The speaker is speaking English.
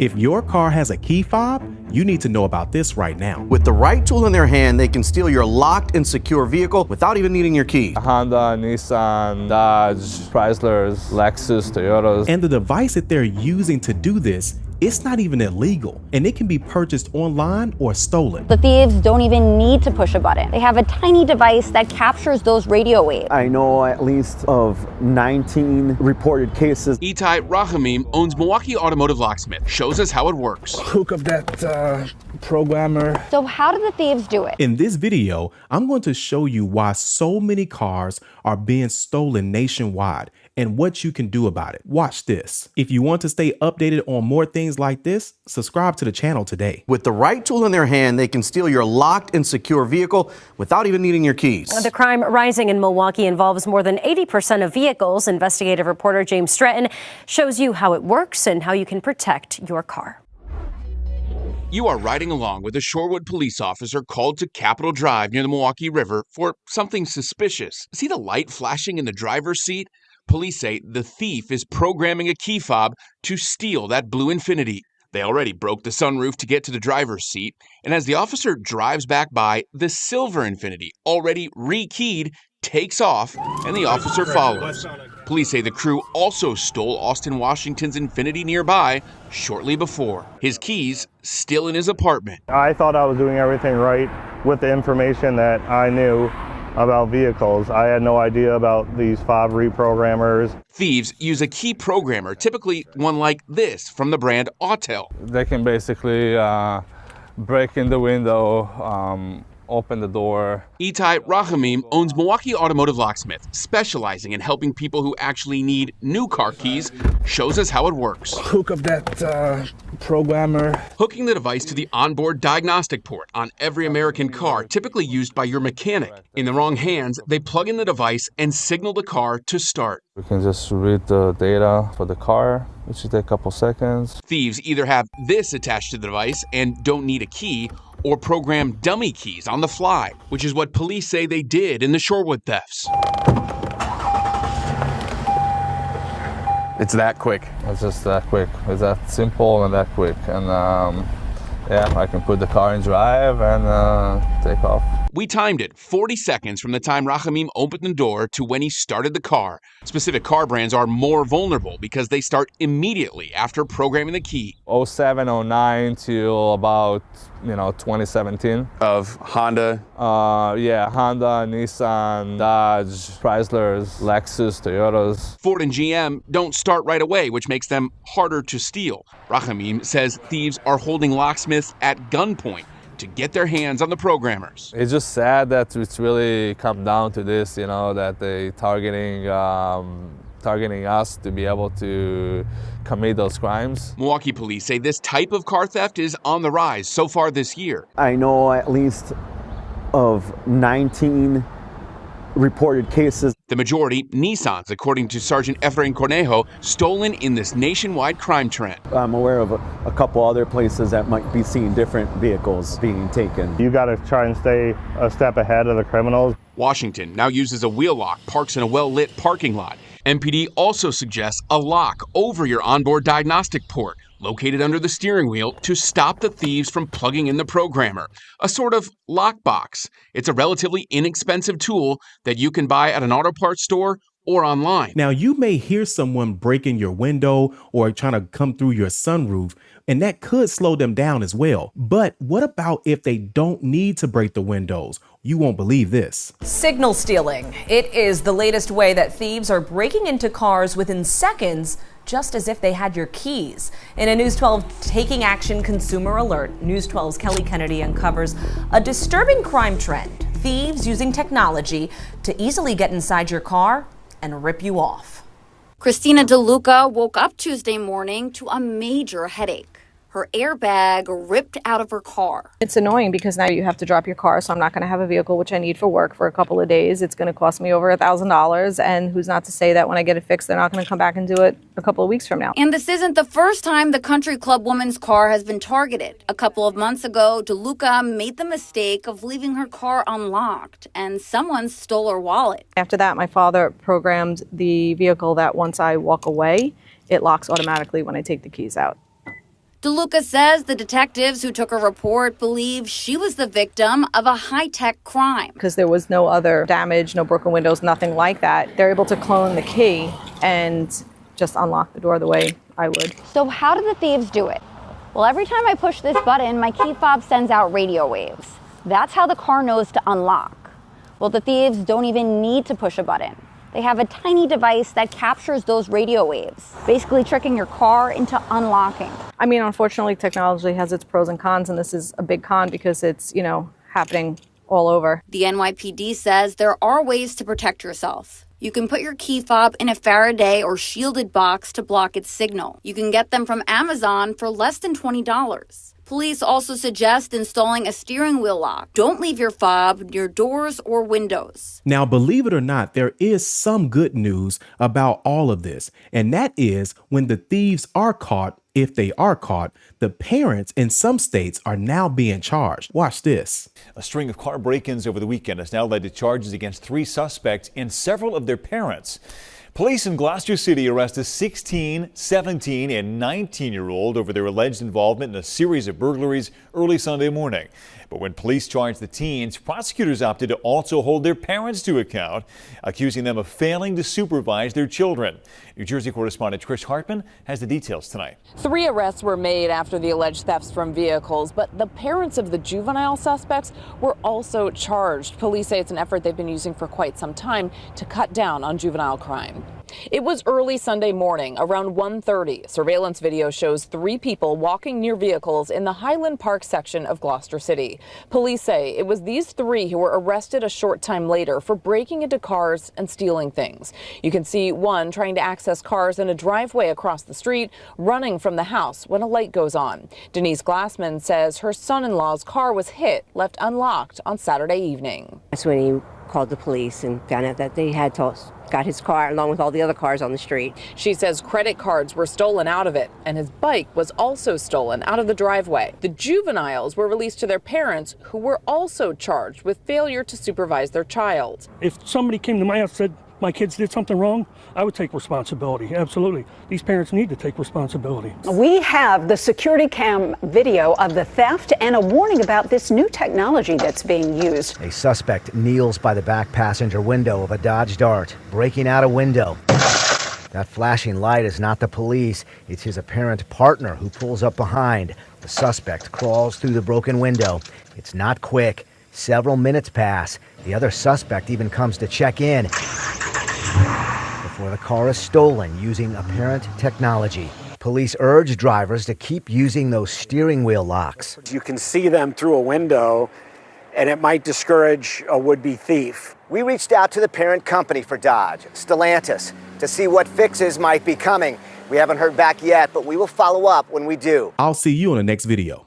If your car has a key fob, you need to know about this right now. With the right tool in their hand, they can steal your locked and secure vehicle without even needing your keys. Honda, Nissan, Dodge, Chryslers, Lexus, Toyotas. And the device that they're using to do this, it's not even illegal, and it can be purchased online or stolen. The thieves don't even need to push a button. They have a tiny device that captures those radio waves. I know at least of 19 reported cases. Itai Rahamim owns Milwaukee Automotive Locksmith, shows us how it works. Hook up that programmer. So how do the thieves do it? In this video, I'm going to show you why so many cars are being stolen nationwide and what you can do about it. Watch this. If you want to stay updated on more things like this, subscribe to the channel today. With the right tool in their hand, they can steal your locked and secure vehicle without even needing your keys. The crime rising in Milwaukee involves more than 80% of vehicles. Investigative reporter James Stratton shows you how it works and how you can protect your car. You are riding along with a Shorewood police officer called to Capitol Drive near the Milwaukee River for something suspicious. See the light flashing in the driver's seat? Police say the thief is programming a key fob to steal that blue Infiniti. They already broke the sunroof to get to the driver's seat, and as the officer drives back by, the silver Infiniti, already rekeyed, takes off, and the officer follows. Police say the crew also stole Austin Washington's Infiniti nearby shortly before. His keys still in his apartment. I thought I was doing everything right with the information that I knew about vehicles. I had no idea about these fob reprogrammers. Thieves use a key programmer, typically one like this from the brand Autel. They can basically break in the window, open the door. Itai Rahamim owns Milwaukee Automotive Locksmith, specializing in helping people who actually need new car keys, shows us how it works. Hook up that programmer. Hooking the device to the onboard diagnostic port on every American car, typically used by your mechanic. In the wrong hands, they plug in the device and signal the car to start. We can just read the data for the car, which should take a couple seconds. Thieves either have this attached to the device and don't need a key, or program dummy keys on the fly, which is what police say they did in the Shorewood thefts. It's that quick. It's just that quick. It's that simple and that quick. And yeah, I can put the car in drive and take off. We timed it 40 seconds from the time Rahamim opened the door to when he started the car. Specific car brands are more vulnerable because they start immediately after programming the key. 07, 09 till about 2017. Of Honda. Yeah, Honda, Nissan, Dodge, Chryslers, Lexus, Toyotas. Ford and GM don't start right away, which makes them harder to steal. Rahamim says thieves are holding locksmiths at gunpoint to get their hands on the programmers. It's just sad that it's really come down to this, that they targeting us to be able to commit those crimes. Milwaukee police say this type of car theft is on the rise so far this year. I know at least of 19 reported cases. The majority, Nissans, according to Sergeant Efrain Cornejo, stolen in this nationwide crime trend. I'm aware of a couple other places that might be seeing different vehicles being taken. You got to try and stay a step ahead of the criminals. Washington now uses a wheel lock, parks in a well-lit parking lot. MPD also suggests a lock over your onboard diagnostic port, located under the steering wheel, to stop the thieves from plugging in the programmer. A sort of lockbox. It's a relatively inexpensive tool that you can buy at an auto parts store or online. Now, you may hear someone breaking your window or trying to come through your sunroof, and that could slow them down as well. But what about if they don't need to break the windows? You won't believe this. Signal stealing. It is the latest way that thieves are breaking into cars within seconds, just as if they had your keys. In a News 12 Taking Action consumer alert, News 12's Kelly Kennedy uncovers a disturbing crime trend. Thieves using technology to easily get inside your car and rip you off. Christina DeLuca woke up Tuesday morning to a major headache. Her airbag ripped out of her car. It's annoying because now you have to drop your car, so I'm not going to have a vehicle, which I need for work, for a couple of days. It's going to cost me over $1,000, and who's not to say that when I get it fixed, they're not going to come back and do it a couple of weeks from now. And this isn't the first time the country club woman's car has been targeted. A couple of months ago, DeLuca made the mistake of leaving her car unlocked, and someone stole her wallet. After that, my father programmed the vehicle that once I walk away, it locks automatically when I take the keys out. DeLuca says the detectives who took her report believe she was the victim of a high-tech crime. Because there was no other damage, no broken windows, nothing like that. They're able to clone the key and just unlock the door the way I would. So how did the thieves do it? Well, every time I push this button, my key fob sends out radio waves. That's how the car knows to unlock. Well, the thieves don't even need to push a button. They have a tiny device that captures those radio waves, basically tricking your car into unlocking. I mean, unfortunately, technology has its pros and cons, and this is a big con because it's, happening all over. The NYPD says there are ways to protect yourself. You can put your key fob in a Faraday or shielded box to block its signal. You can get them from Amazon for less than $20. Police also suggest installing a steering wheel lock. Don't leave your fob near doors or windows. Now, believe it or not, there is some good news about all of this, and that is when the thieves are caught, if they are caught, the parents in some states are now being charged. Watch this. A string of car break-ins over the weekend has now led to charges against 3 suspects and several of their parents. Police in Gloucester City arrest a 16, 17, and 19-year-old over their alleged involvement in a series of burglaries early Sunday morning. But when police charged the teens, prosecutors opted to also hold their parents to account, accusing them of failing to supervise their children. New Jersey correspondent Trish Hartman has the details tonight. 3 arrests were made after the alleged thefts from vehicles, but the parents of the juvenile suspects were also charged. Police say it's an effort they've been using for quite some time to cut down on juvenile crime. It was early Sunday morning, around 1:30. Surveillance video shows 3 people walking near vehicles in the Highland Park section of Gloucester City. Police say it was these 3 who were arrested a short time later for breaking into cars and stealing things. You can see one trying to access cars in a driveway across the street, running from the house when a light goes on. Denise Glassman says her son-in-law's car was left unlocked on Saturday evening. That's when he called the police and found out that they had got his car along with all the other cars on the street. She says credit cards were stolen out of it, and his bike was also stolen out of the driveway. The juveniles were released to their parents, who were also charged with failure to supervise their child. If somebody came to my house and said my kids did something wrong, I would take responsibility. Absolutely. These parents need to take responsibility. We have the security cam video of the theft and a warning about this new technology that's being used. A suspect kneels by the back passenger window of a Dodge Dart, breaking out a window. That flashing light is not the police. It's his apparent partner who pulls up behind. The suspect crawls through the broken window. It's not quick. Several minutes pass. The other suspect even comes to check in before the car is stolen using apparent technology. Police urge drivers to keep using those steering wheel locks. You can see them through a window, and it might discourage a would-be thief. We reached out to the parent company for Dodge, Stellantis, to see what fixes might be coming. We haven't heard back yet, but we will follow up when we do. I'll see you on the next video.